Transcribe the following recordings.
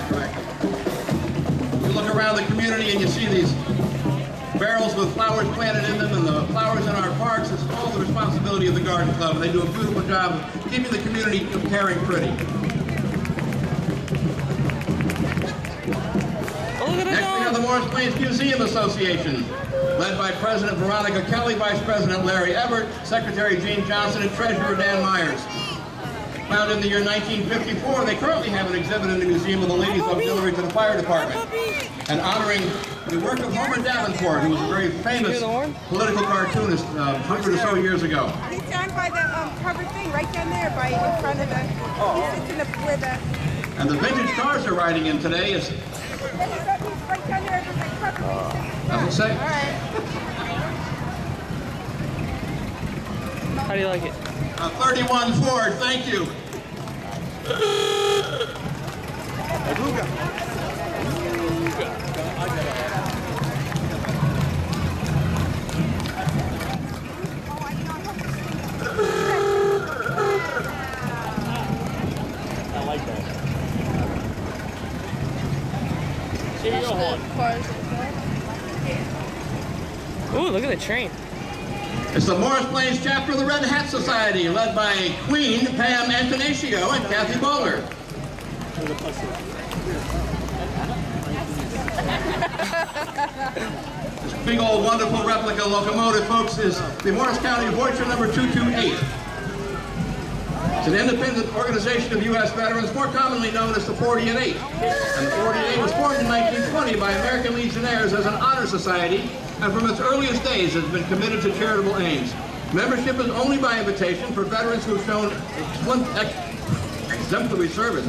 correctly. You look around the community and you see these barrels with flowers planted in them and the flowers in our parks. It's all the responsibility of the Garden Club. And they do a beautiful job of keeping the community caring pretty. Next we have the Morris Plains Museum Association, led by President Veronica Kelly, Vice President Larry Everett, Secretary Gene Johnson, and Treasurer Dan Myers. Founded in the year 1954, they currently have an exhibit in the Museum of the Ladies Auxiliary to the Fire Department, and honoring the work of Homer Davenport, who was a very famous political cartoonist 100 or so years ago. He's down by the covered thing, right down there, by in front of the. He sits in the where the. And the vintage cars they're riding in today is. He's right down there, the covered thing. Doesn't say. All right. How do you like it? 31 Ford, thank you. I like that. Here you go, Horn. Ooh, look at the train. It's the Morris Plains chapter of the Red Hat Society, led by Queen Pam Antonaccio and Kathy Bowler. This big old wonderful replica locomotive, folks, is the Morris County Voyager number 228. It's an independent organization of U.S. veterans, more commonly known as the 40 and 8. And the 40 and 8 was formed in 1920 by American Legionnaires as an honor society, and from its earliest days has been committed to charitable aims. Membership is only by invitation for veterans who have shown exemplary service.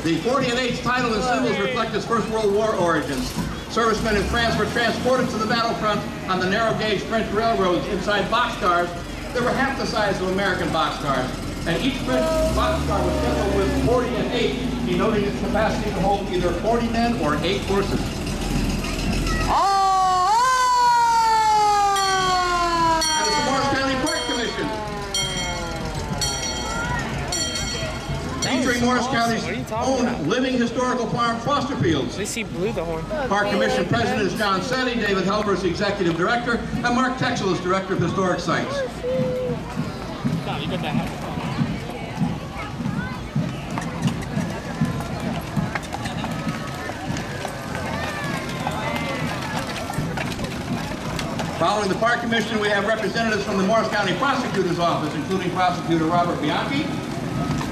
The 40 and 8's title and symbols reflect its First World War origins. Servicemen in France were transported to the battlefront on the narrow-gauge French railroads inside boxcars that were half the size of American boxcars. And each French boxcar was scheduled with 40 and 8, denoting its capacity to hold either 40 men or 8 horses. And it's the Morris County Park Commission. Featuring Morris County's own living historical farm, Foster Fields. At least he blew the horn. Park Commission President is John Setti, David Helber is the Executive Director, and Mark Texel is Director of Historic Sites. Following the Park Commission, we have representatives from the Morris County Prosecutor's Office, including Prosecutor Robert Bianchi,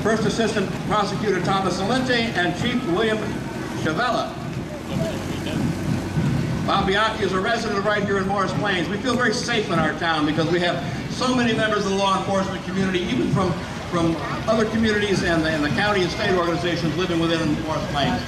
First Assistant Prosecutor Thomas Salente, and Chief William Chavella. Bob Bianchi is a resident right here in Morris Plains. We feel very safe in our town because we have so many members of the law enforcement community, even from other communities and the county and state organizations living within Morris Plains.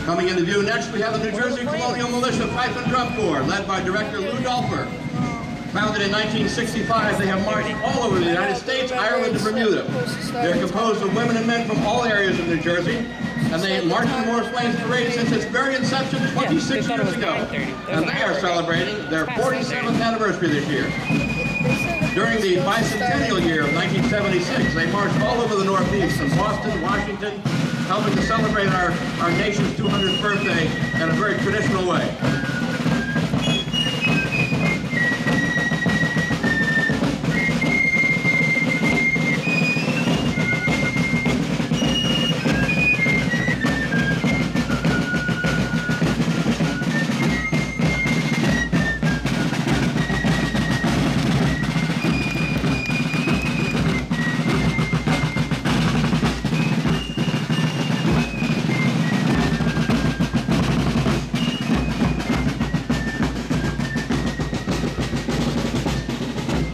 Coming into view next, we have the New Jersey Colonial Militia Pipe and Drum Corps, led by Director Lou Dolfer. Founded in 1965, they have marched all over the United States, Ireland, and Bermuda. They're composed of women and men from all areas of New Jersey, and they marched in the Morris Plains Parade since its very inception 26 years ago. And they are celebrating their 47th anniversary this year. During the bicentennial year of 1976, they marched all over the Northeast, from Boston, Washington, helping to celebrate our nation's 200th birthday in a very traditional way.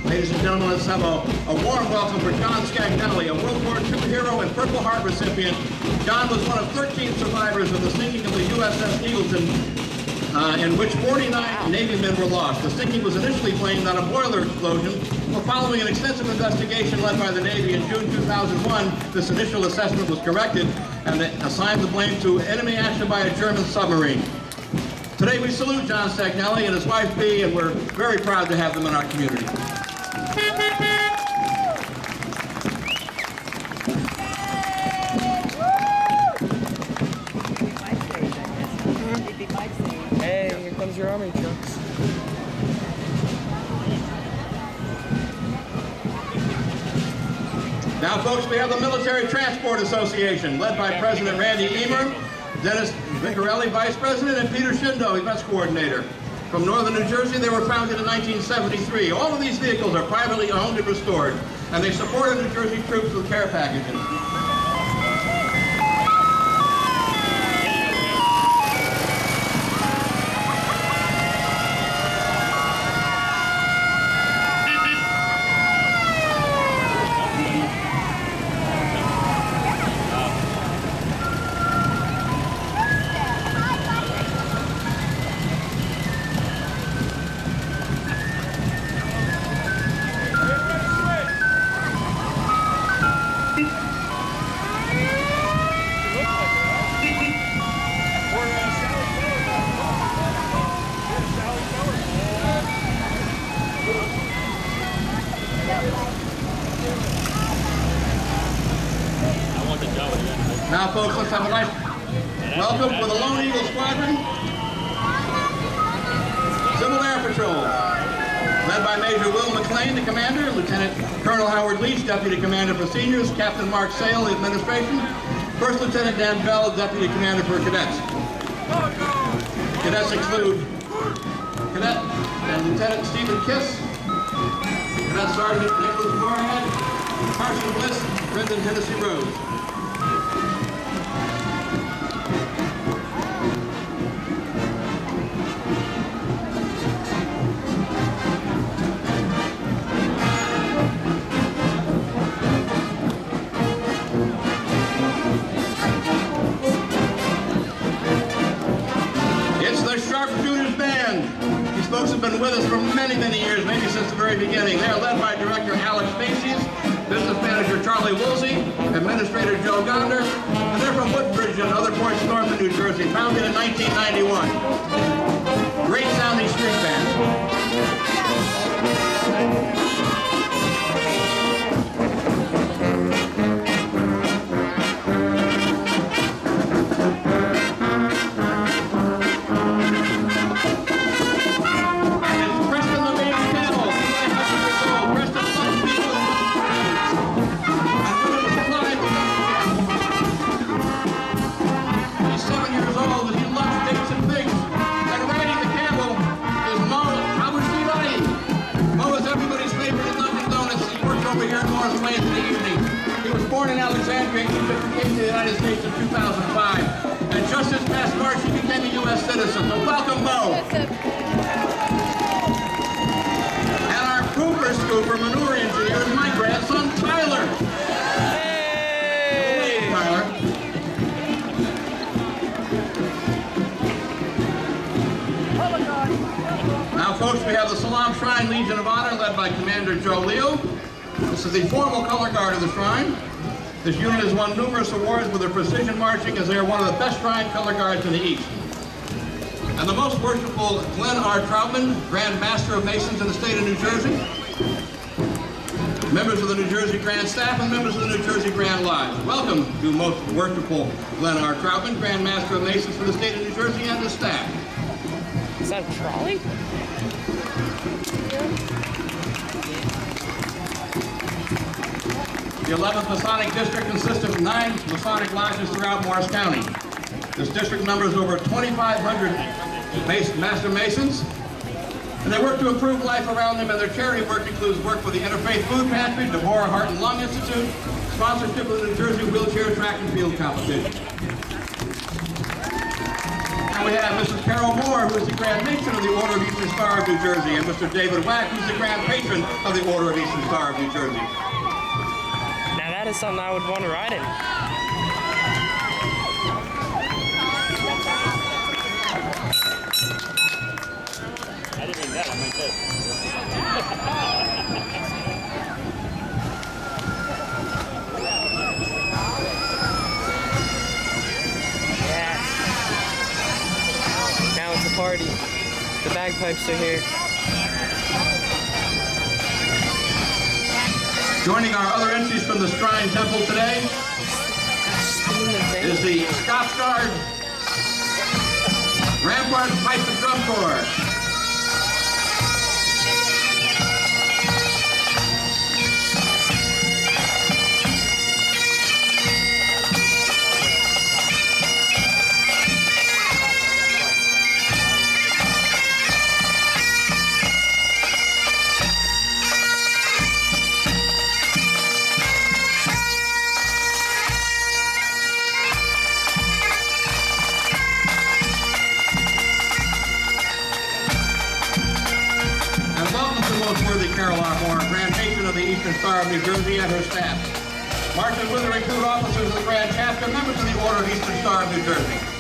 Ladies and gentlemen, let's have a warm welcome for John Scagnelli, a World War II hero and Purple Heart recipient. John was one of 13 survivors of the sinking of the USS Eagleton in which 49 Navy men were lost. The sinking was initially blamed on a boiler explosion, but following an extensive investigation led by the Navy in June 2001, this initial assessment was corrected and it assigned the blame to enemy action by a German submarine. Today we salute John Stagnelli and his wife Bea, and we're very proud to have them in our community. Hey, here comes your army trucks. Now, folks, we have the Military Transport Association, led by President Randy Emer, Dennis Vicarelli, Vice President, and Peter Shindo, Events Coordinator. From northern New Jersey, they were founded in 1973. All of these vehicles are privately owned and restored, and they support New Jersey troops with care packages. Now, folks, let's have a nice welcome for the Lone Eagle Squadron. Civil Air Patrol, led by Major Will McLean, the commander, Lieutenant Colonel Howard Leach, Deputy Commander for Seniors, Captain Mark Sale, the administration, First Lieutenant Dan Bell, Deputy Commander for Cadets. Cadets include Cadet and Lieutenant Stephen Kiss, Cadet Sergeant Nicholas Moorhead, Carson Bliss, Brendan Hennessy Rose. Folks have been with us for many, many years, maybe since the very beginning. They are led by Director Alex Macy's, Business Manager Charlie Woolsey, Administrator Joe Gonder, and they're from Woodbridge and other ports north of New Jersey, founded in 1991. Great sounding street band. In Alexandria, Egypt, came to the United States in 2005. And just this past March, he became a U.S. citizen. So welcome, Mo. And our Cooper scooper manure engineer is my grandson, Tyler. Hey! Tyler. Now, folks, we have the Salam Shrine Legion of Honor, led by Commander Joe Leo. This is the formal color guard of the shrine. This unit has won numerous awards with their precision marching, as they are one of the best shrine color guards in the East. And the most worshipful Glenn R. Troutman, Grand Master of Masons in the state of New Jersey. Members of the New Jersey Grand Staff and members of the New Jersey Grand Lodge. Welcome to most worshipful Glenn R. Troutman, Grand Master of Masons for the state of New Jersey and his staff. Is that a trolley? The 11th Masonic District consists of 9 Masonic lodges throughout Morris County. This district numbers over 2,500 Master Masons, and they work to improve life around them, and their charity work includes work for the Interfaith Food Pantry, Deborah Heart and Lung Institute, sponsorship of the New Jersey Wheelchair Track and Field Competition. And we have Mrs. Carol Moore, who is the Grand Matron of the Order of Eastern Star of New Jersey, and Mr. David Wack, who's the Grand Patron of the Order of Eastern Star of New Jersey. Now that is something I would want to ride in. bagpipes are here. Joining our other entries from the Shrine Temple today is the Scots Guard, Rampart Pipe and Drum Corps. Carol Armour, Grand Patron of the Eastern Star of New Jersey, and her staff. Marching with the recruit officers of the Grand Chapter, members of the Order of Eastern Star of New Jersey.